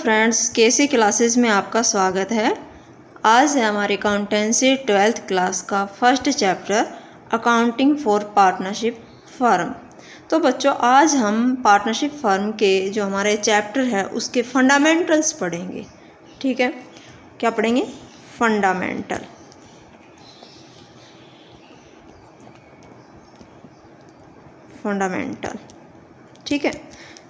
Friends, केसी classes में आपका स्वागत है। आज है हमारी अकाउंटेंसी 12th क्लास का first chapter accounting for partnership firm. तो बच्चों, आज हम पार्टनरशिप फर्म के जो हमारे चैप्टर है उसके फंडामेंटल्स पढ़ेंगे। ठीक है, क्या पढ़ेंगे? फंडामेंटल। ठीक है,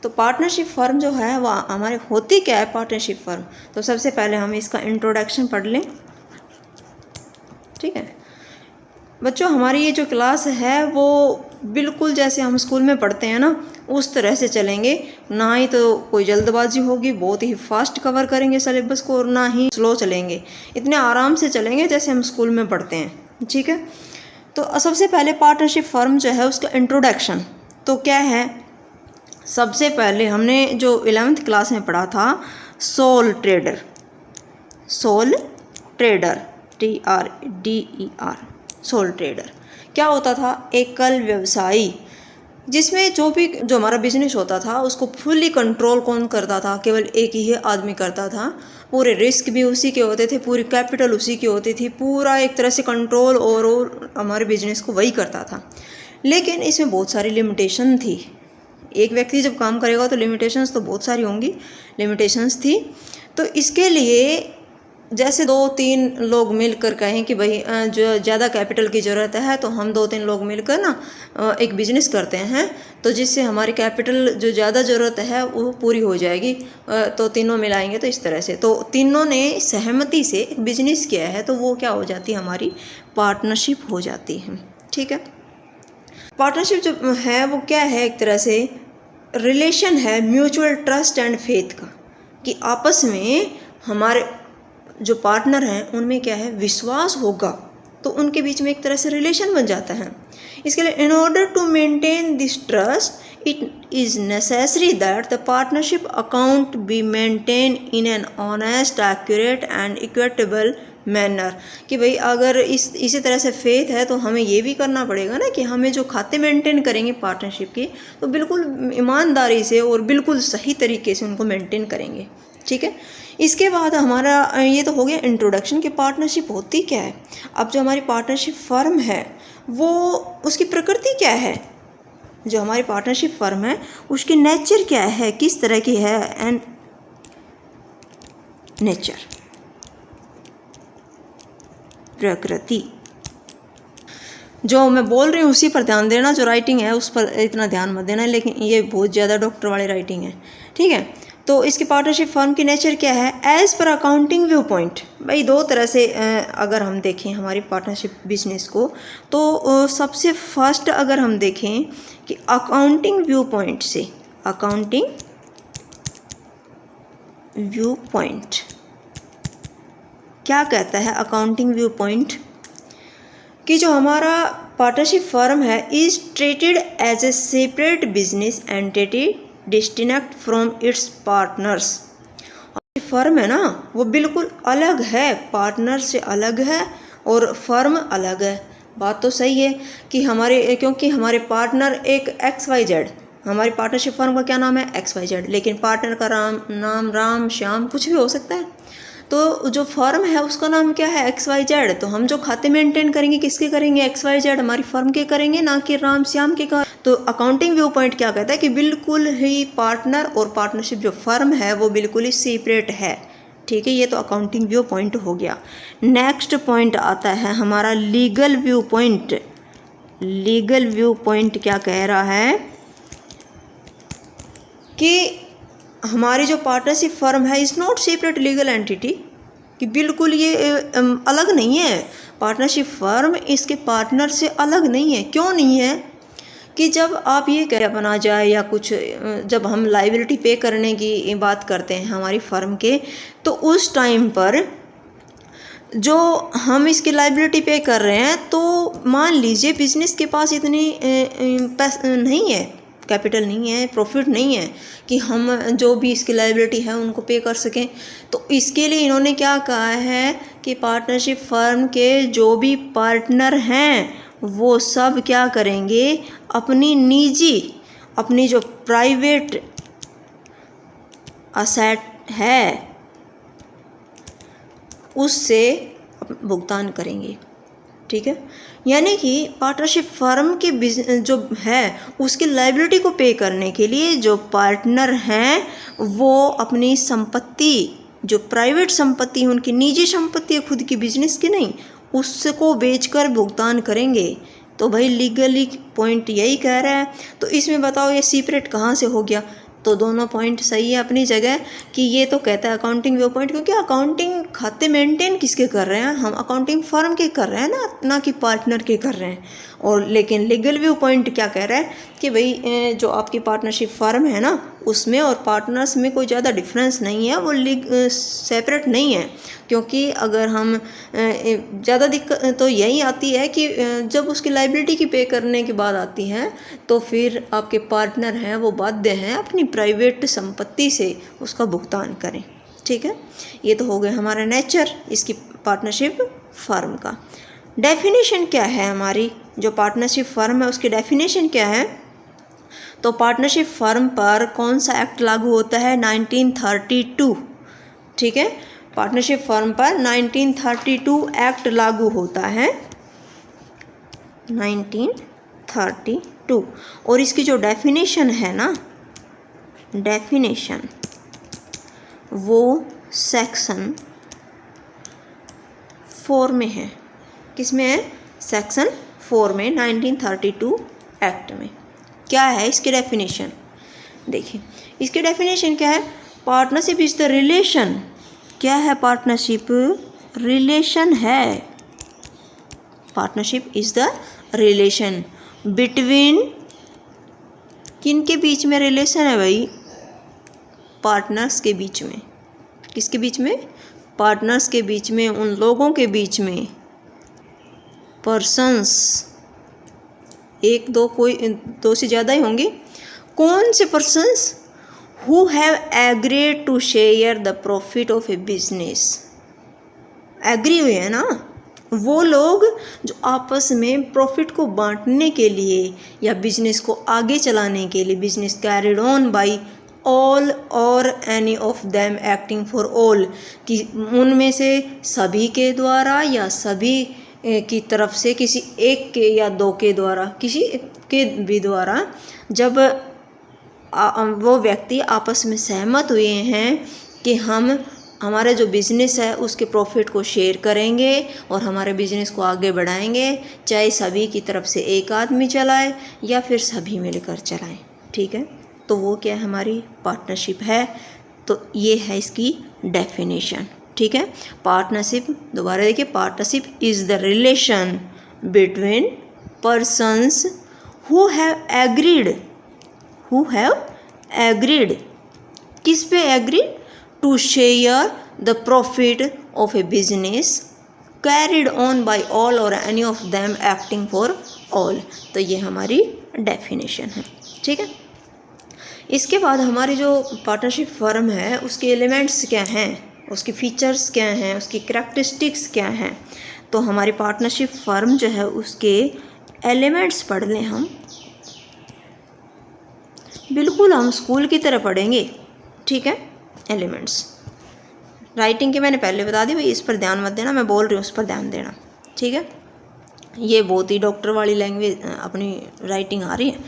तो पार्टनरशिप फर्म जो है वह हमारे होती क्या है पार्टनरशिप फर्म। तो सबसे पहले हम इसका इंट्रोडक्शन पढ़ लें। ठीक है बच्चों, हमारी ये जो क्लास है वो बिल्कुल जैसे हम स्कूल में पढ़ते हैं ना, उस तरह से चलेंगे। ना ही तो कोई जल्दबाजी होगी, बहुत ही फास्ट कवर करेंगे सिलेबस को, और ना ही स्लो चलेंगे। इतने आराम से चलेंगे जैसे हम स्कूल में पढ़ते हैं। ठीक है, तो सबसे पहले पार्टनरशिप फर्म जो है उसका इंट्रोडक्शन तो क्या है। सबसे पहले हमने जो 11th क्लास में पढ़ा था soul trader, TRDER, soul trader क्या होता था? एकल व्यवसायी, जिसमें जो हमारा बिजनेस होता था उसको फुल्ली कंट्रोल कौन करता था? केवल एक ही आदमी करता था। पूरे रिस्क भी उसी के होते थे, पूरी कैपिटल उसी की होती थी, पूरा एक तरह से कंट्रोल और हमारे बिजनेस को वही करता था। लेकिन इसमें बहुत सारी लिमिटेशन थी। एक व्यक्ति जब काम करेगा तो लिमिटेशंस तो बहुत सारी होंगी, लिमिटेशंस थी। तो इसके लिए जैसे 2-3 लोग मिलकर कहें कि भाई जो ज़्यादा कैपिटल की ज़रूरत है तो हम 2-3 लोग मिलकर ना एक बिज़नेस करते हैं, तो जिससे हमारी कैपिटल जो ज़्यादा ज़रूरत है वो पूरी हो जाएगी। तो तीनों मिलाएंगे तो इस तरह से, तो तीनों ने सहमति से एक बिज़नेस किया है, तो वो क्या हो जाती है? हमारी पार्टनरशिप हो जाती है। ठीक है, पार्टनरशिप जो है वो क्या है? एक तरह से रिलेशन है म्यूचुअल ट्रस्ट एंड फेथ का, कि आपस में हमारे जो पार्टनर हैं उनमें क्या है? विश्वास होगा, तो उनके बीच में एक तरह से रिलेशन बन जाता है। इसके लिए in order to maintain this trust it is necessary that the partnership account be maintain in an honest, accurate and equitable manner. कि भाई अगर इसी तरह से फेथ है तो हमें ये भी करना पड़ेगा ना कि हमें जो खाते मेंटेन करेंगे पार्टनरशिप के, तो बिल्कुल ईमानदारी से और बिल्कुल सही तरीके से उनको मेंटेन करेंगे। ठीक है, इसके बाद हमारा ये तो हो गया इंट्रोडक्शन कि पार्टनरशिप होती क्या है। अब जो हमारी पार्टनरशिप फर्म है वो उसकी प्रकृति क्या है? जो हमारी पार्टनरशिप फर्म है उसकी नेचर क्या है, किस तरह की है? एंड नेचर, प्रकृति, जो मैं बोल रही हूँ उसी पर ध्यान देना, जो राइटिंग है उस पर इतना ध्यान मत देना, लेकिन ये बहुत ज़्यादा डॉक्टर वाली राइटिंग है। ठीक है, तो इसकी पार्टनरशिप फर्म की नेचर क्या है? As per accounting view point. भाई दो तरह से अगर हम देखें हमारी पार्टनरशिप बिजनेस को, तो सबसे फर्स्ट अगर हम देखें कि अकाउंटिंग व्यू पॉइंट से, अकाउंटिंग व्यू पॉइंट क्या कहता है? अकाउंटिंग व्यू पॉइंट कि जो हमारा पार्टनरशिप फर्म है is treated as a separate business entity distinct from its partners. Firm है ना वो बिल्कुल अलग है, पार्टनर से अलग है और फर्म अलग है। बात तो सही है कि क्योंकि हमारे पार्टनर एक XYZ, हमारी पार्टनरशिप फर्म का क्या नाम है? XYZ, लेकिन पार्टनर का नाम राम श्याम कुछ भी हो सकता है। तो जो फर्म है उसका नाम क्या है? XYZ। तो हम जो खाते मेंटेन करेंगे किसके करेंगे? XYZ, हमारी फर्म के करेंगे, ना कि राम श्याम के। तो अकाउंटिंग व्यू पॉइंट क्या कहता है कि बिल्कुल ही पार्टनर और पार्टनरशिप जो फर्म है वो बिल्कुल ही सेपरेट है। ठीक है, ये तो अकाउंटिंग व्यू पॉइंट हो गया। नेक्स्ट पॉइंट आता है हमारा legal view point. Legal view point क्या कह रहा है कि हमारी जो पार्टनरशिप फर्म है is not separate legal entity, कि बिल्कुल ये अलग नहीं है। पार्टनरशिप फर्म इसके पार्टनर से अलग नहीं है। क्यों नहीं है? कि जब आप ये क्या बना जाए या कुछ, जब हम लाइबिलिटी पे करने की बात करते हैं हमारी फर्म के, तो उस टाइम पर जो हम इसकी लाइबिलिटी पे कर रहे हैं, तो मान लीजिए बिजनेस के पास इतनी नहीं है, कैपिटल नहीं है, प्रॉफिट नहीं है कि हम जो भी इसकी लाइबिलिटी है उनको पे कर सकें। तो इसके लिए इन्होंने क्या कहा है कि पार्टनरशिप फर्म के जो भी पार्टनर हैं वो सब क्या करेंगे? अपनी निजी, अपनी जो प्राइवेट असेट है उससे भुगतान करेंगे। ठीक है, यानी कि पार्टनरशिप फर्म की जो है उसकी लायबिलिटी को पे करने के लिए जो पार्टनर हैं वो अपनी संपत्ति, जो प्राइवेट संपत्ति है, उनकी निजी संपत्ति है, खुद की बिजनेस की नहीं, उसको बेचकर भुगतान करेंगे। तो भाई लीगली पॉइंट यही कह रहा है। तो इसमें बताओ ये सेपरेट कहाँ से हो गया? तो दोनों पॉइंट सही है अपनी जगह कि ये तो कहता है अकाउंटिंग व्यू पॉइंट, क्योंकि अकाउंटिंग खाते मेंटेन किसके कर रहे हैं? हम अकाउंटिंग फर्म के कर रहे हैं ना कि पार्टनर के कर रहे हैं। और लेकिन लीगल व्यू पॉइंट क्या कह रहा है कि भाई जो आपकी पार्टनरशिप फर्म है ना उसमें और पार्टनर्स में कोई ज़्यादा डिफरेंस नहीं है, वो सेपरेट नहीं है। क्योंकि अगर हम ज़्यादा दिक्कत तो यही आती है कि जब उसकी लायबिलिटी की पे करने के बाद आती है तो फिर आपके पार्टनर हैं वो बाध्य हैं अपनी प्राइवेट संपत्ति से उसका भुगतान करें। ठीक है, ये तो हो गया हमारा नेचर इसकी पार्टनरशिप फर्म का। डेफिनेशन क्या है हमारी जो पार्टनरशिप फर्म है उसकी डेफिनेशन क्या है? तो पार्टनरशिप फर्म पर कौन सा एक्ट लागू होता है? 1932। ठीक है, पार्टनरशिप फर्म पर 1932 एक्ट लागू होता है, 1932। और इसकी जो डेफिनेशन है ना, डेफिनेशन वो सेक्शन 4 में है। किस में है? सेक्शन 4 में 1932 एक्ट में। क्या है इसकी डेफिनेशन? देखिए इसकी डेफिनेशन क्या है? Partnership is the relation. क्या है पार्टनरशिप? रिलेशन है। Partnership is the relation between, किन के बीच में रिलेशन है भाई? पार्टनर्स के बीच में। किसके बीच में? पार्टनर्स के बीच में, उन लोगों के बीच में, पर्सन्स, एक दो, कोई दो से ज़्यादा ही होंगे। कौन से persons? Who have agreed to share the profit of a business. Agree हुए हैं ना वो लोग जो आपस में प्रॉफिट को बांटने के लिए या बिजनेस को आगे चलाने के लिए, business carried on by all or any of them acting for all, कि उनमें से सभी के द्वारा या सभी की तरफ से किसी एक के या दो के द्वारा, किसी के भी द्वारा, जब वो व्यक्ति आपस में सहमत हुए हैं कि हम हमारा जो बिज़नेस है उसके प्रॉफिट को शेयर करेंगे और हमारे बिज़नेस को आगे बढ़ाएंगे, चाहे सभी की तरफ से एक आदमी चलाए या फिर सभी मिलकर चलाएं। ठीक है, तो वो क्या हमारी पार्टनरशिप है। तो ये है इसकी डेफिनेशन। ठीक है, पार्टनरशिप, दोबारा देखिए, partnership is the relation between persons who have agreed, who have agreed, किस पे agreed? To share the profit of a business carried on by all or any of them acting for all. तो ये हमारी definition है। ठीक है, इसके बाद हमारी जो पार्टनरशिप फर्म है उसके एलिमेंट्स क्या हैं, उसके फीचर्स क्या हैं, उसकी करैक्टरिस्टिक्स क्या हैं। तो हमारी पार्टनरशिप फर्म जो है उसके एलिमेंट्स पढ़ लें हम, बिल्कुल हम स्कूल की तरह पढ़ेंगे। ठीक है, एलिमेंट्स राइटिंग के मैंने पहले बता दी भाई, इस पर ध्यान मत देना, मैं बोल रही हूँ उस पर ध्यान देना। ठीक है, ये बहुत ही डॉक्टर वाली लैंग्वेज अपनी राइटिंग आ रही है।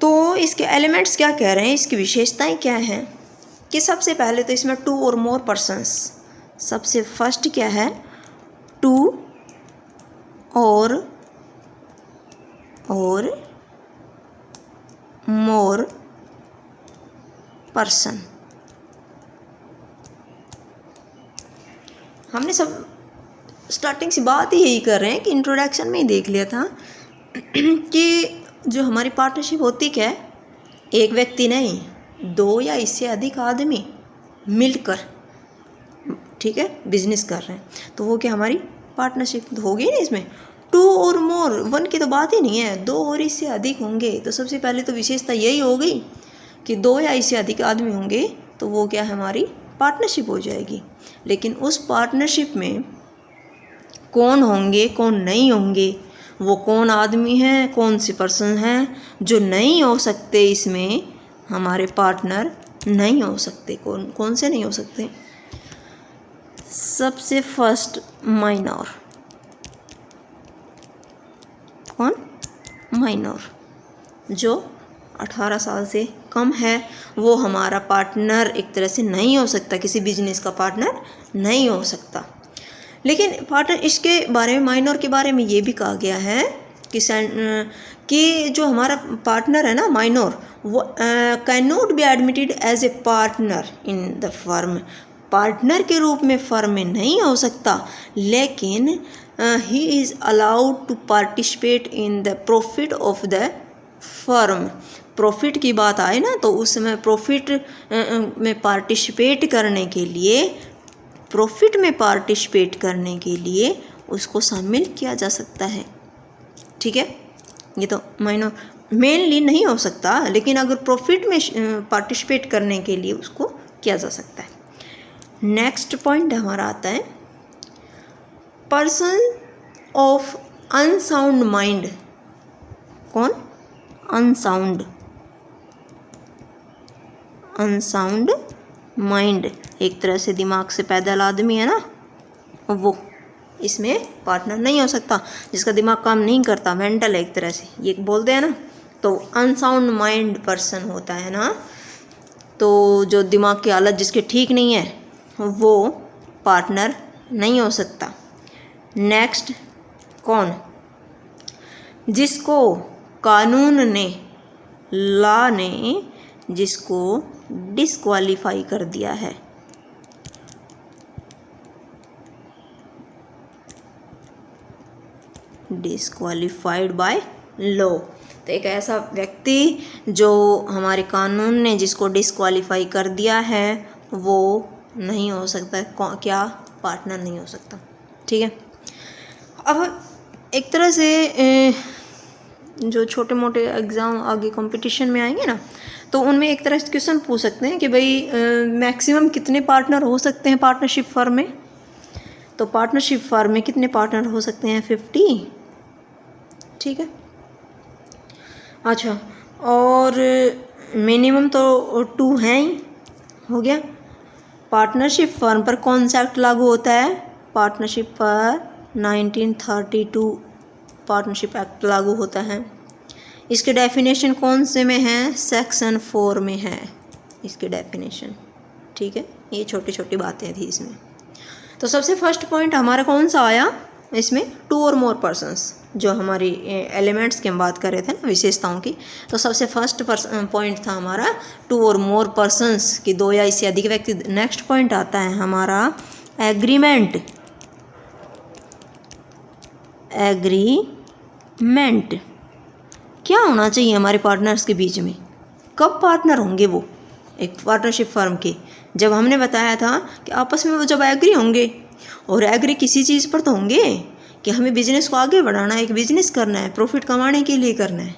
तो इसके एलिमेंट्स क्या कह रहे हैं, इसकी विशेषताएं क्या हैं कि सबसे पहले तो इसमें टू और मोर पर्सन्स, सबसे फर्स्ट क्या है? टू और मोर पर्सन। हमने सब स्टार्टिंग से बात ही यही कर रहे हैं कि इंट्रोडक्शन में ही देख लिया था कि जो हमारी पार्टनरशिप होती क्या है, एक व्यक्ति नहीं, दो या इससे अधिक आदमी मिलकर, ठीक है, बिजनेस कर रहे हैं, तो वो क्या हमारी पार्टनरशिप होगी ना। इसमें टू और मोर, वन की तो बात ही नहीं है, दो और इससे अधिक होंगे। तो सबसे पहले तो विशेषता यही हो गई कि दो या इससे अधिक आदमी होंगे तो वो क्या है, हमारी पार्टनरशिप हो जाएगी। लेकिन उस पार्टनरशिप में कौन होंगे कौन नहीं होंगे, वो कौन आदमी हैं, कौन से पर्सन हैं जो नहीं हो सकते इसमें हमारे पार्टनर, नहीं हो सकते। कौन कौन से नहीं हो सकते? सबसे फर्स्ट माइनर। कौन? माइनर। जो 18 साल से कम है वो हमारा पार्टनर एक तरह से नहीं हो सकता, किसी बिजनेस का पार्टनर नहीं हो सकता। लेकिन पार्टनर इसके बारे में, माइनर के बारे में ये भी कहा गया है कि जो हमारा पार्टनर है ना माइनर, वो can not be admitted as a partner in the firm. Partner के रूप में फर्म में नहीं हो सकता, लेकिन he is allowed to participate in the profit of the firm. Profit की बात आए ना तो उस समय प्रॉफिट में पार्टिसिपेट करने के लिए, प्रॉफिट में पार्टिसिपेट करने के लिए उसको शामिल किया जा सकता है। ठीक है, ये तो माइनर मेनली नहीं हो सकता, लेकिन अगर प्रॉफिट में पार्टिसिपेट करने के लिए उसको किया जा सकता है। नेक्स्ट पॉइंट हमारा आता है पर्सन ऑफ अनसाउंड माइंड। कौन? अनसाउंड माइंड, एक तरह से दिमाग से पैदल आदमी है ना, वो इसमें पार्टनर नहीं हो सकता। जिसका दिमाग काम नहीं करता, मेंटल है एक तरह से, ये बोलते हैं ना, तो अनसाउंड माइंड पर्सन होता है ना, तो जो दिमाग की हालत जिसके ठीक नहीं है वो पार्टनर नहीं हो सकता। नेक्स्ट, कौन? जिसको कानून ने, लॉ ने जिसको डिस्क्वालीफाई कर दिया है। डिस्क्वालीफाइड बाय लॉ, तो एक ऐसा व्यक्ति जो हमारे कानून ने जिसको डिस्क्वालीफाई कर दिया है वो नहीं हो सकता। क्या? पार्टनर नहीं हो सकता। ठीक है, अब एक तरह से जो छोटे मोटे एग्ज़ाम आगे कंपटीशन में आएंगे ना, तो उनमें एक तरह से क्वेश्चन पूछ सकते हैं कि भाई मैक्सिमम कितने पार्टनर हो सकते हैं पार्टनरशिप फर्म में। तो पार्टनरशिप फर्म में कितने पार्टनर हो सकते हैं? 50। ठीक है, अच्छा, और मिनिमम तो 2 हैं ही, हो गया। पार्टनरशिप फर्म पर कौन सा एक्ट लागू होता है? पार्टनरशिप पर 1932 पार्टनरशिप एक्ट लागू होता है। इसके डेफिनेशन कौन से में है? सेक्शन 4 में है इसकी डेफिनेशन। ठीक है, ये छोटी छोटी बातें थी इसमें। तो सबसे फर्स्ट पॉइंट हमारा कौन सा आया इसमें? 2 और मोर पर्सन्स, जो हमारी एलिमेंट्स की हम बात कर रहे थे ना, विशेषताओं की। तो सबसे फर्स्ट पॉइंट था हमारा 2 और मोर पर्सन्स की, 2 या इससे अधिक व्यक्ति। नेक्स्ट पॉइंट आता है हमारा एग्रीमेंट। एग्रीमेंट क्या होना चाहिए हमारे पार्टनर्स के बीच में? कब पार्टनर होंगे वो एक पार्टनरशिप फर्म के? जब हमने बताया था कि आपस में वो जब एग्री होंगे, और एग्री किसी चीज़ पर तो होंगे कि हमें बिजनेस को आगे बढ़ाना है, एक बिजनेस करना है, प्रॉफिट कमाने के लिए करना है।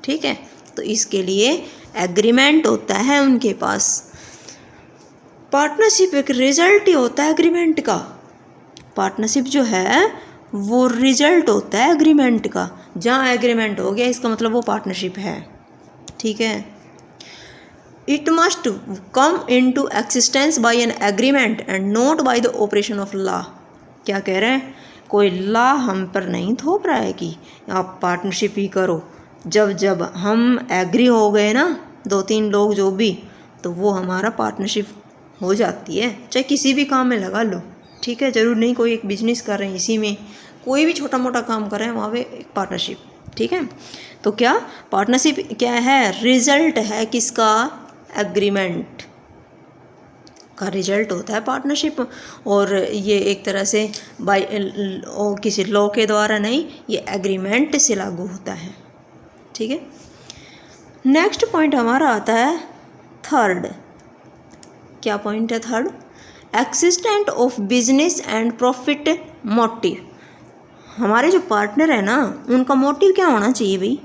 ठीक है, तो इसके लिए एग्रीमेंट होता है उनके पास। पार्टनरशिप एक रिजल्ट ही होता है एग्रीमेंट का। पार्टनरशिप जो है वो रिजल्ट होता है एग्रीमेंट का। जहाँ एग्रीमेंट हो गया इसका मतलब वो पार्टनरशिप है। ठीक है, it must come into existence by an agreement and not by the operation of law. क्या कह रहे हैं? कोई लॉ हम पर नहीं थोप रहा है कि आप पार्टनरशिप ही करो। जब जब हम एग्री हो गए ना, 2-3 लोग जो भी, तो वो हमारा पार्टनरशिप हो जाती है। चाहे किसी भी काम में लगा लो। ठीक है, ज़रूर नहीं कोई एक बिजनेस कर रहे हैं, इसी में कोई भी छोटा मोटा काम कर रहे हैं, वहाँ पे एक पार्टनरशिप। ठीक है, तो क्या पार्टनरशिप क्या है? रिजल्ट है किसका? एग्रीमेंट का रिजल्ट होता है पार्टनरशिप। और ये एक तरह से बाय किसी लॉ के द्वारा नहीं, ये एग्रीमेंट से लागू होता है। ठीक है, नेक्स्ट पॉइंट हमारा आता है थर्ड। क्या पॉइंट है third? Existent of business and profit motive. हमारे जो पार्टनर है ना, उनका मोटिव क्या होना चाहिए भाई?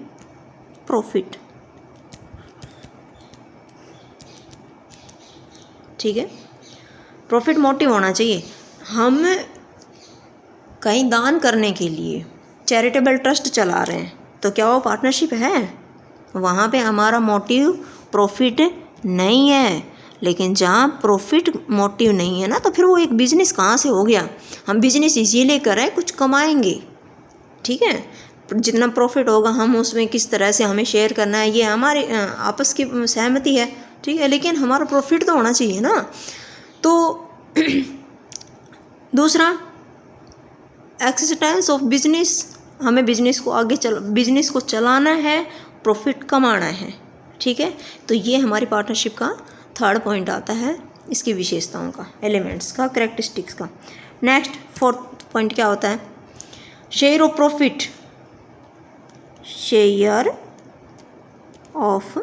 प्रॉफिट। ठीक है, प्रॉफिट मोटिव होना चाहिए। हम कहीं दान करने के लिए चैरिटेबल ट्रस्ट चला रहे हैं, तो क्या वो पार्टनरशिप है? वहाँ पे हमारा मोटिव प्रॉफिट नहीं है। लेकिन जहाँ प्रॉफिट मोटिव नहीं है ना, तो फिर वो एक बिजनेस कहाँ से हो गया। हम बिजनेस इसीलिए कर रहे हैं कुछ कमाएंगे, ठीक है। जितना प्रॉफिट होगा हम उसमें किस तरह से हमें शेयर करना है, ये हमारे आपस की सहमति है, ठीक है। लेकिन हमारा प्रॉफिट तो होना चाहिए ना। तो दूसरा, एक्सिस्टेंस ऑफ बिजनेस, हमें बिजनेस को चलाना है, प्रॉफिट कमाना है, ठीक है। तो ये हमारी पार्टनरशिप का थर्ड पॉइंट आता है, इसकी विशेषताओं का, एलिमेंट्स का, कैरेक्टरिस्टिक्स का। नेक्स्ट फोर्थ पॉइंट क्या होता है, share of profit. Share of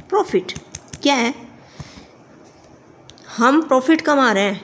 profit क्या है, हम प्रॉफिट कमा रहे हैं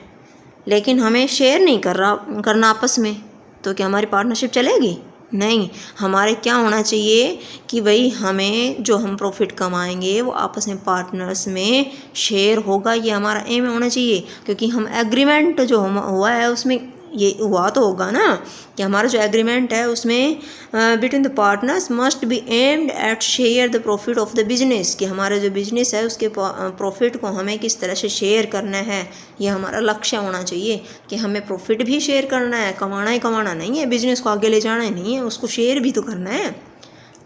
लेकिन हमें शेयर नहीं करना आपस में, तो क्या हमारी पार्टनरशिप चलेगी? नहीं। हमारे क्या होना चाहिए कि भाई हमें जो हम प्रॉफिट कमाएंगे वो आपस में पार्टनर्स में शेयर होगा, ये हमारा एम होना चाहिए। क्योंकि हम एग्रीमेंट जो हुआ है उसमें ये हुआ तो होगा ना कि हमारा जो एग्रीमेंट है उसमें between the partners must be aimed at share the profit of the business, कि हमारा जो बिजनेस है उसके प्रॉफिट को हमें किस तरह से शेयर करना है, ये हमारा लक्ष्य होना चाहिए कि हमें प्रॉफिट भी शेयर करना है, कमाना ही कमाना नहीं है, बिजनेस को आगे ले जाना ही नहीं है, उसको शेयर भी तो करना है,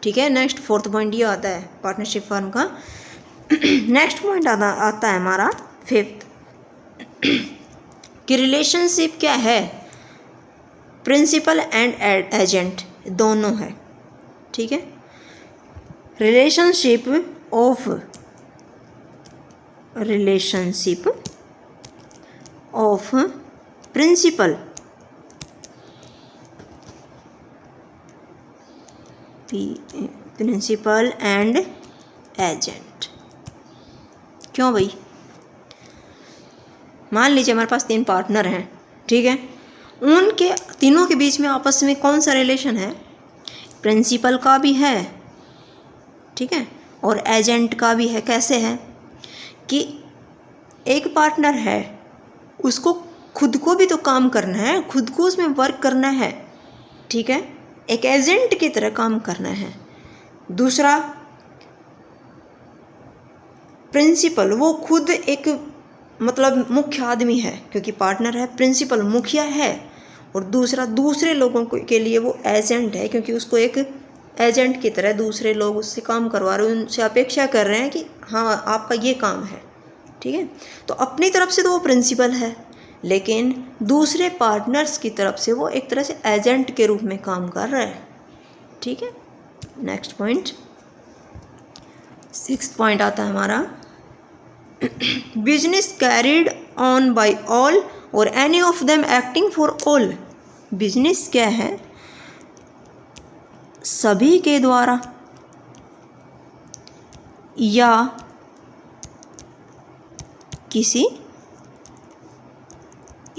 ठीक है। नेक्स्ट फोर्थ पॉइंट ये आता है पार्टनरशिप फर्म का। नेक्स्ट पॉइंट आता है हमारा फिफ्थ, कि रिलेशनशिप क्या है, प्रिंसिपल एंड एजेंट दोनों है, ठीक है। Relationship of principal and agent. क्यों भाई, मान लीजिए हमारे पास 3 पार्टनर हैं, ठीक है। उनके तीनों के बीच में आपस में कौन सा रिलेशन है, प्रिंसिपल का भी है, ठीक है, और एजेंट का भी है। कैसे है कि एक पार्टनर है, उसको खुद को भी तो काम करना है, खुद को उसमें वर्क करना है, ठीक है, एक एजेंट की तरह काम करना है। दूसरा प्रिंसिपल, वो खुद एक मतलब मुख्य आदमी है, क्योंकि पार्टनर है, प्रिंसिपल मुखिया है, और दूसरा दूसरे लोगों के लिए वो एजेंट है, क्योंकि उसको एक एजेंट की तरह दूसरे लोग उससे काम करवा रहे हैं, उनसे अपेक्षा कर रहे हैं कि हाँ आपका ये काम है, ठीक है। तो अपनी तरफ से तो वो प्रिंसिपल है, लेकिन दूसरे पार्टनर्स की तरफ से वो एक तरह से एजेंट के रूप में काम कर रहा है, ठीक है। नेक्स्ट पॉइंट, सिक्स्थ पॉइंट आता है हमारा, business carried on by all or any of them acting for all. Business क्या है, सभी के द्वारा या किसी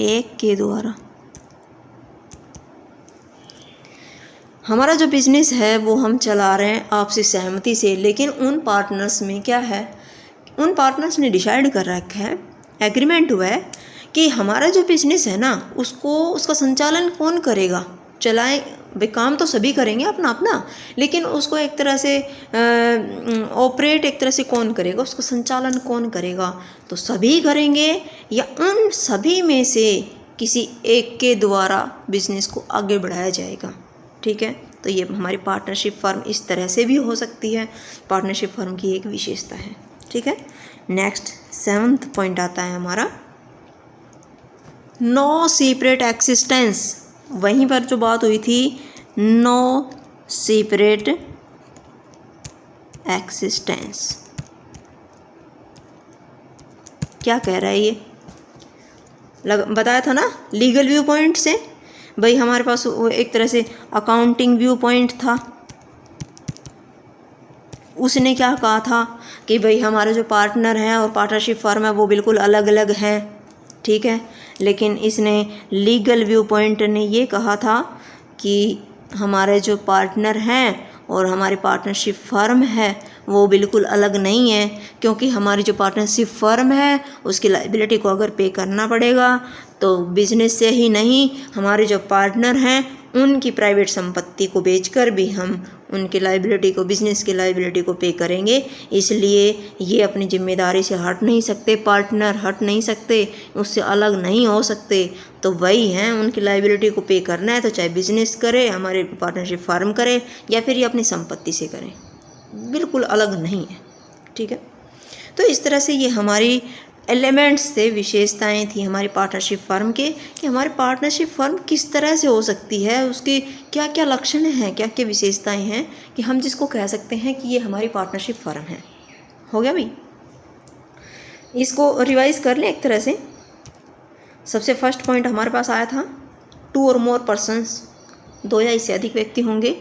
एक के द्वारा। हमारा जो बिजनेस है वो हम चला रहे हैं आपसी सहमति से, लेकिन उन पार्टनर्स में क्या है, उन पार्टनर्स ने डिसाइड कर रखा है, एग्रीमेंट हुआ है कि हमारा जो बिजनेस है ना उसका संचालन कौन करेगा, चलाएं भाई, काम तो सभी करेंगे अपना अपना, लेकिन उसको एक तरह से ऑपरेट एक तरह से कौन करेगा, उसका संचालन कौन करेगा, तो सभी करेंगे या उन सभी में से किसी एक के द्वारा बिजनेस को आगे बढ़ाया जाएगा, ठीक है। तो ये हमारी पार्टनरशिप फर्म इस तरह से भी हो सकती है, पार्टनरशिप फर्म की एक विशेषता है, ठीक है। नेक्स्ट सेवंथ पॉइंट आता है हमारा, नो सेपरेट एक्सिस्टेंस। वहीं पर जो बात हुई थी, नो सेपरेट एक्सिस्टेंस, क्या कह रहा है ये, बताया था ना लीगल व्यू पॉइंट से, भाई हमारे पास एक तरह से अकाउंटिंग व्यू पॉइंट था, उसने क्या कहा था कि भाई हमारे जो पार्टनर हैं और पार्टनरशिप फर्म है वो बिल्कुल अलग अलग हैं, ठीक है। लेकिन इसने लीगल व्यू पॉइंट ने ये कहा था कि हमारे जो पार्टनर हैं और हमारी पार्टनरशिप फर्म है वो बिल्कुल अलग नहीं है, क्योंकि हमारी जो पार्टनरशिप फर्म है उसकी लायबिलिटी को अगर पे करना पड़ेगा तो बिजनेस से ही नहीं, हमारे जो पार्टनर हैं उनकी प्राइवेट संपत्ति को बेचकर भी हम उनकी लाइबिलिटी को, बिजनेस की लाइबिलिटी को पे करेंगे। इसलिए ये अपनी जिम्मेदारी से हट नहीं सकते, पार्टनर हट नहीं सकते, उससे अलग नहीं हो सकते। तो वही हैं, उनकी लाइबिलिटी को पे करना है तो चाहे बिजनेस करे, हमारे पार्टनरशिप फार्म करे, या फिर ये अपनी संपत्ति से करें, बिल्कुल अलग नहीं है। ठीक है, तो इस तरह से ये हमारी एलिमेंट्स से विशेषताएं थी हमारी पार्टनरशिप फर्म के, कि हमारी पार्टनरशिप फर्म किस तरह से हो सकती है, उसके क्या क्या लक्षण हैं, क्या क्या विशेषताएं हैं कि हम जिसको कह सकते हैं कि ये हमारी पार्टनरशिप फर्म है। हो गया भाई, इसको रिवाइज कर लें एक तरह से। सबसे फर्स्ट पॉइंट हमारे पास आया था 2 और मोर पर्सन्स, 2 या इससे अधिक व्यक्ति होंगे।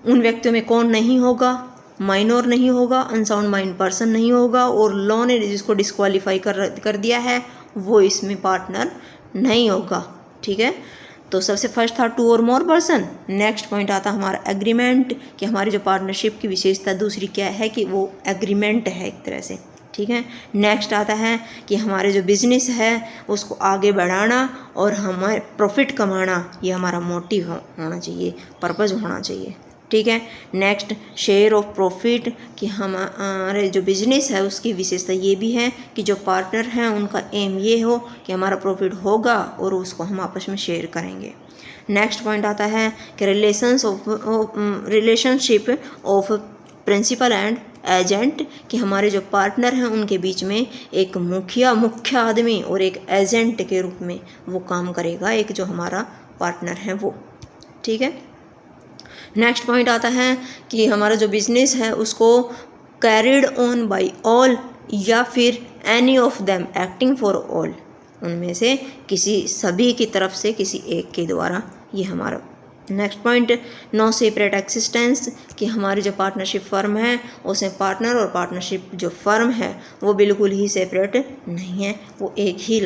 उन व्यक्तियों में कौन नहीं होगा, माइनर नहीं होगा, अनसाउंड माइंड पर्सन नहीं होगा, और लॉ ने जिसको डिस्क्वालीफाई कर दिया है वो इसमें पार्टनर नहीं होगा। ठीक है, तो सबसे फर्स्ट था 2 और मोर पर्सन। नेक्स्ट पॉइंट आता हमारा एग्रीमेंट, कि हमारी जो पार्टनरशिप की विशेषता दूसरी क्या है कि वो एग्रीमेंट है एक तरह से। ठीक है, नेक्स्ट आता है कि हमारे जो बिजनेस है उसको आगे बढ़ाना और हमारे प्रॉफिट कमाना, ये हमारा मोटिव होना चाहिए, पर्पज़ होना चाहिए। ठीक है, नेक्स्ट शेयर ऑफ प्रॉफिट, कि हमारे जो बिजनेस है उसकी विशेषता ये भी है कि जो पार्टनर हैं उनका एम ये हो कि हमारा प्रॉफिट होगा और उसको हम आपस में शेयर करेंगे। नेक्स्ट पॉइंट आता है कि relationship of principal and agent, कि हमारे जो पार्टनर हैं उनके बीच में एक मुख्य आदमी और एक एजेंट के रूप में वो काम करेगा, एक जो हमारा पार्टनर है वो। ठीक है, नेक्स्ट पॉइंट आता है कि हमारा जो बिजनेस है उसको कैरिड ऑन बाय ऑल, या फिर any of them acting for all, उनमें से किसी सभी की तरफ से किसी एक के द्वारा, ये हमारा। Next point no separate existence, कि हमारी जो पार्टनरशिप फर्म है उसमें पार्टनर और पार्टनरशिप जो फर्म है वो बिल्कुल ही सेपरेट नहीं है, वो एक ही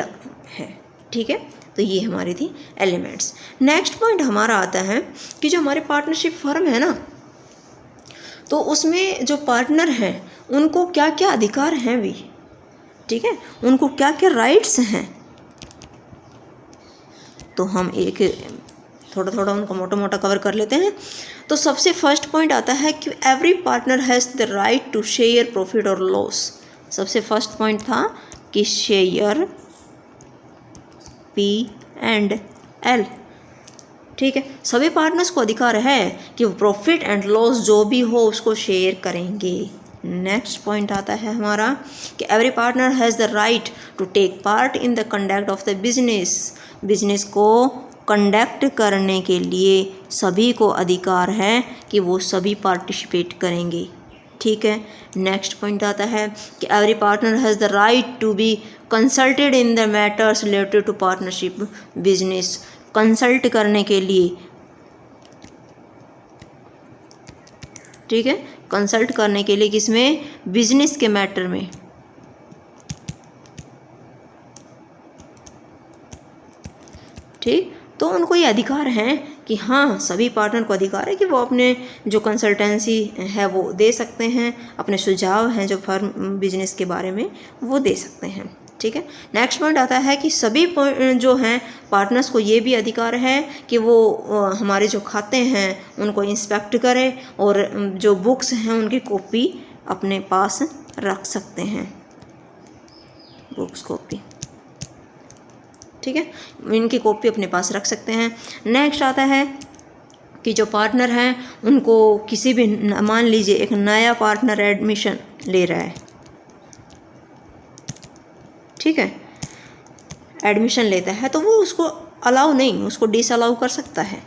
है। ठीक है, तो ये हमारी थी एलिमेंट्स। नेक्स्ट पॉइंट हमारा आता है कि जो हमारे पार्टनरशिप फर्म है ना, तो उसमें जो पार्टनर हैं उनको क्या क्या अधिकार हैं भी। ठीक है, उनको क्या क्या राइट्स हैं, तो हम एक थोड़ा थोड़ा उनको मोटा मोटा कवर कर लेते हैं। तो सबसे फर्स्ट पॉइंट आता है कि every partner has the right to share profit और लॉस। सबसे फर्स्ट पॉइंट था कि शेयर P&L। ठीक है, सभी पार्टनर्स को अधिकार है कि वो प्रॉफिट एंड लॉस जो भी हो उसको शेयर करेंगे। नेक्स्ट पॉइंट आता है हमारा कि every partner has the right to take part in the conduct of the business. Business को कंडक्ट करने के लिए सभी को अधिकार है कि वो सभी पार्टिसिपेट करेंगे। ठीक है, नेक्स्ट पॉइंट आता है कि every partner has the right to be consulted in the matters related to partnership business. Consult करने के लिए, ठीक है, कंसल्ट करने के लिए किसमें, बिजनेस के मैटर में। ठीक, तो उनको ये अधिकार हैं कि हाँ, सभी पार्टनर को अधिकार है कि वो अपने जो कंसल्टेंसी है वो दे सकते हैं, अपने सुझाव हैं जो फर्म बिजनेस के बारे में वो दे सकते हैं। ठीक है, नेक्स्ट पॉइंट आता है कि सभी जो हैं पार्टनर्स को ये भी अधिकार है कि वो हमारे जो खाते हैं उनको इंस्पेक्ट करें और जो बुक्स हैं उनकी कॉपी अपने पास रख सकते हैं, बुक्स कॉपी। ठीक है, इनकी कॉपी अपने पास रख सकते हैं। नेक्स्ट आता है कि जो पार्टनर हैं उनको किसी भी, मान लीजिए एक नया पार्टनर एडमिशन ले रहा है, ठीक है, एडमिशन लेता है, तो वो उसको अलाउ नहीं, उसको डिसअलाउ कर सकता है,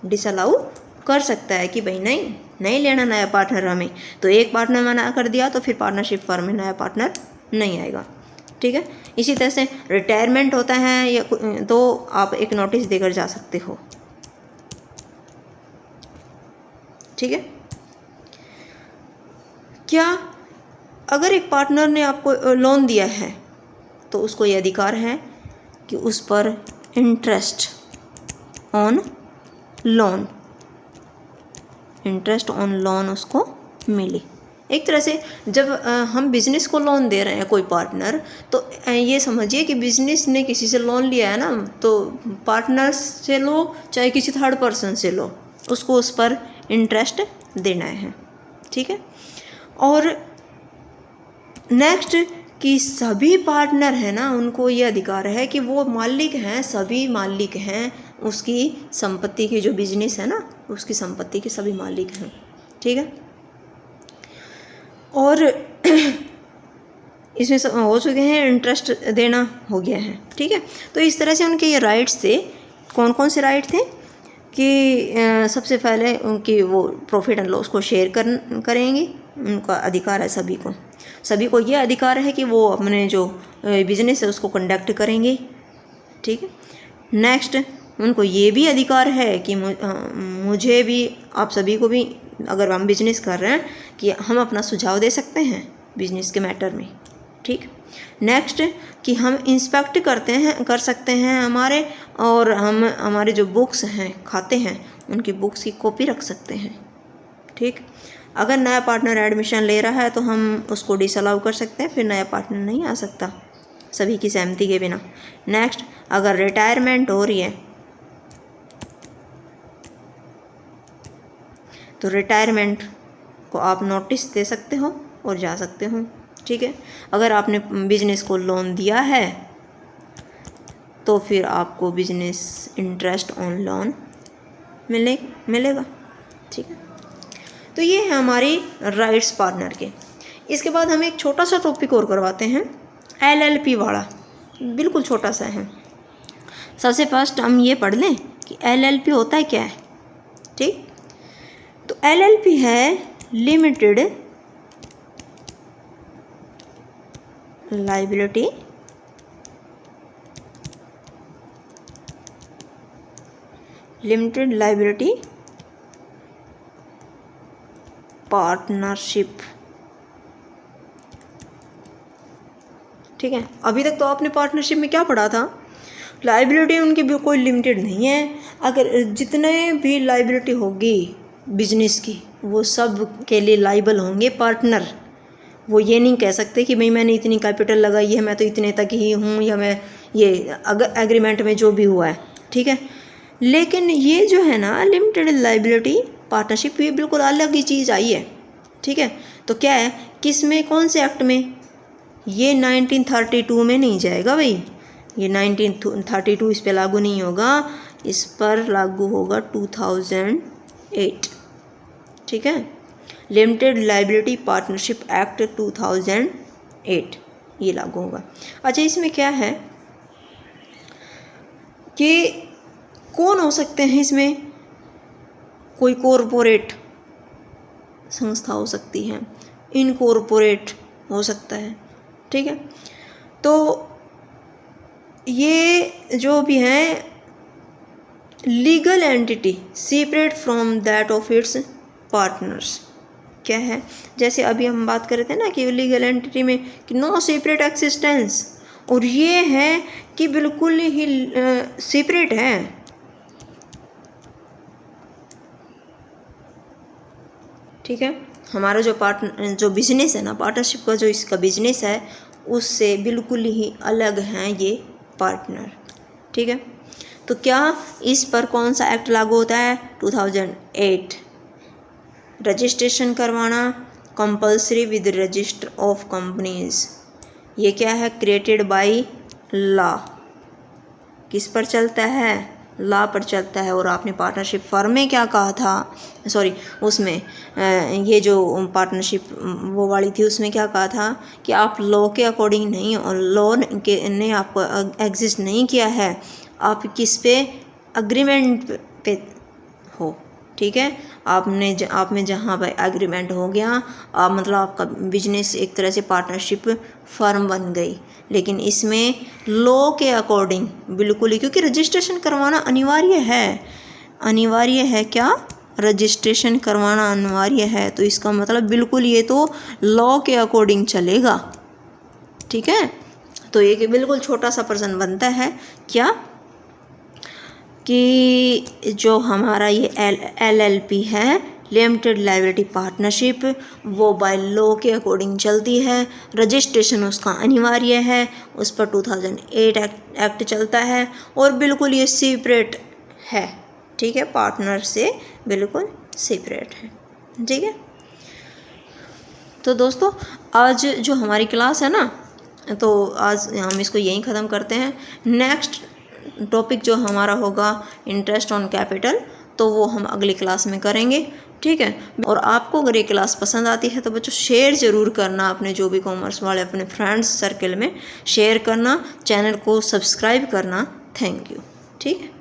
डिसअलाउ कर सकता है कि भाई नहीं लेना नया पार्टनर हमें। तो एक पार्टनर मना कर दिया तो फिर पार्टनरशिप फर्म में नया पार्टनर नहीं आएगा। ठीक है, इसी तरह से रिटायरमेंट होता है या तो आप एक नोटिस देकर जा सकते हो। ठीक है, क्या अगर एक पार्टनर ने आपको लोन दिया है तो उसको ये अधिकार है कि उस पर इंटरेस्ट ऑन लोन उसको मिले। एक तरह से जब हम बिजनेस को लोन दे रहे हैं कोई पार्टनर, तो ये समझिए कि बिजनेस ने किसी से लोन लिया है ना, तो पार्टनर से लो चाहे किसी थर्ड पर्सन से लो, उसको उस पर इंटरेस्ट देना है। ठीक है। और नेक्स्ट कि सभी पार्टनर है ना, उनको ये अधिकार है कि वो मालिक हैं, सभी मालिक हैं उसकी संपत्ति के, जो बिजनेस है ना उसकी संपत्ति के सभी मालिक हैं। ठीक है। और इसमें हो चुके हैं, इंटरेस्ट देना हो गया है। ठीक है। तो इस तरह से उनके ये राइट्स थे। कौन कौन से राइट थे कि सबसे पहले उनकी वो प्रॉफिट एंड लॉस को शेयर करेंगे, उनका अधिकार है सभी को ये अधिकार है कि वो अपने जो बिजनेस है उसको कंडक्ट करेंगे। ठीक है। नेक्स्ट उनको ये भी अधिकार है कि मुझे भी, आप सभी को भी, अगर हम बिजनेस कर रहे हैं, कि हम अपना सुझाव दे सकते हैं बिजनेस के मैटर में। ठीक। नेक्स्ट कि हम इंस्पेक्ट कर सकते हैं हमारे, और हम हमारे जो बुक्स हैं, खाते हैं, उनकी बुक्स की कॉपी रख सकते हैं। ठीक। अगर नया पार्टनर एडमिशन ले रहा है तो हम उसको डिसअलाउ कर सकते हैं, फिर नया पार्टनर नहीं आ सकता सभी की सहमति के बिना। नेक्स्ट अगर रिटायरमेंट हो रही है तो रिटायरमेंट को आप नोटिस दे सकते हो और जा सकते हो। ठीक है। अगर आपने बिजनेस को लोन दिया है तो फिर आपको बिजनेस इंटरेस्ट ऑन लोन मिलेगा। ठीक है। तो ये है हमारी राइट्स पार्टनर के। इसके बाद हम एक छोटा सा टॉपिक और करवाते हैं, LLP वाला, बिल्कुल छोटा सा है। सबसे फर्स्ट हम ये पढ़ लें कि LLP होता है क्या है। ठीक। तो LLP है लिमिटेड लायबिलिटी पार्टनरशिप। ठीक है। अभी तक तो आपने पार्टनरशिप में क्या पढ़ा था, लायबिलिटी उनकी भी कोई लिमिटेड नहीं है। अगर जितने भी लायबिलिटी होगी बिजनेस की, वो सब के लिए लाइबल होंगे पार्टनर। वो ये नहीं कह सकते कि भाई मैंने इतनी कैपिटल लगाई है, मैं तो इतने तक ही हूँ, या मैं ये अगर एग्रीमेंट में जो भी हुआ है। ठीक है। लेकिन ये जो है ना लिमिटेड लायबिलिटी पार्टनरशिप, ये बिल्कुल अलग ही चीज़ आई है। ठीक है। तो क्या है, किस में, कौन से एक्ट में, ये 1932 में नहीं जाएगा भाई, ये 1932 इस पर लागू नहीं होगा, इस पर लागू होगा 2008। ठीक है। लिमिटेड लायबिलिटी पार्टनरशिप एक्ट 2008 ये लागू होगा। अच्छा, इसमें क्या है कि कौन हो सकते हैं इसमें, कोई कॉरपोरेट संस्था हो सकती है, इनकॉरपोरेट हो सकता है। ठीक है। तो ये जो भी हैं legal entity separate from that of its partners, क्या है, जैसे अभी हम बात कर रहे थे ना कि लीगल एंटिटी में कि नो सेपरेट एक्सिस्टेंस, और ये है कि बिल्कुल ही सेपरेट है। ठीक है। हमारा जो बिजनेस है ना, पार्टनरशिप का जो इसका बिजनेस है, उससे बिल्कुल ही अलग हैं ये पार्टनर। ठीक है। तो क्या इस पर कौन सा एक्ट लागू होता है, 2008। रजिस्ट्रेशन करवाना compulsory with register of companies, ये क्या है, क्रिएटेड बाय लॉ, किस पर चलता है, लॉ पर चलता है। और आपने पार्टनरशिप फर्म में क्या कहा था, सॉरी उसमें ये जो पार्टनरशिप वो वाली थी, उसमें क्या कहा था कि आप लॉ के अकॉर्डिंग नहीं, और लॉ ने आपको एग्जिस्ट नहीं किया है, आप किस पे, अग्रीमेंट पे हो। ठीक है। आप में जहाँ पर एग्रीमेंट हो गया, मतलब आपका बिजनेस एक तरह से पार्टनरशिप फर्म बन गई। लेकिन इसमें लॉ के अकॉर्डिंग बिल्कुल ही, क्योंकि रजिस्ट्रेशन करवाना अनिवार्य है क्या, रजिस्ट्रेशन करवाना अनिवार्य है, तो इसका मतलब बिल्कुल ये तो लॉ के अकॉर्डिंग चलेगा। ठीक है। तो ये बिल्कुल छोटा सा प्रश्न बनता है क्या, कि जो हमारा ये LLP है, लिमिटेड लायबिलिटी पार्टनरशिप वो बाय लॉ के अकॉर्डिंग चलती है, रजिस्ट्रेशन उसका अनिवार्य है, उस पर 2008 एक्ट चलता है और बिल्कुल ये सेपरेट है, ठीक है, पार्टनर से बिल्कुल सेपरेट है, ठीक है। तो दोस्तों आज जो हमारी क्लास है ना, तो आज हम इसको यहीं ख़त्म करते हैं। नेक्स्ट टॉपिक जो हमारा होगा इंटरेस्ट ऑन कैपिटल, तो वो हम अगली क्लास में करेंगे, ठीक है। और आपको अगर ये क्लास पसंद आती है तो बच्चों शेयर ज़रूर करना, अपने जो भी कॉमर्स वाले अपने फ्रेंड्स सर्कल में शेयर करना, चैनल को सब्सक्राइब करना। थैंक यू, ठीक है।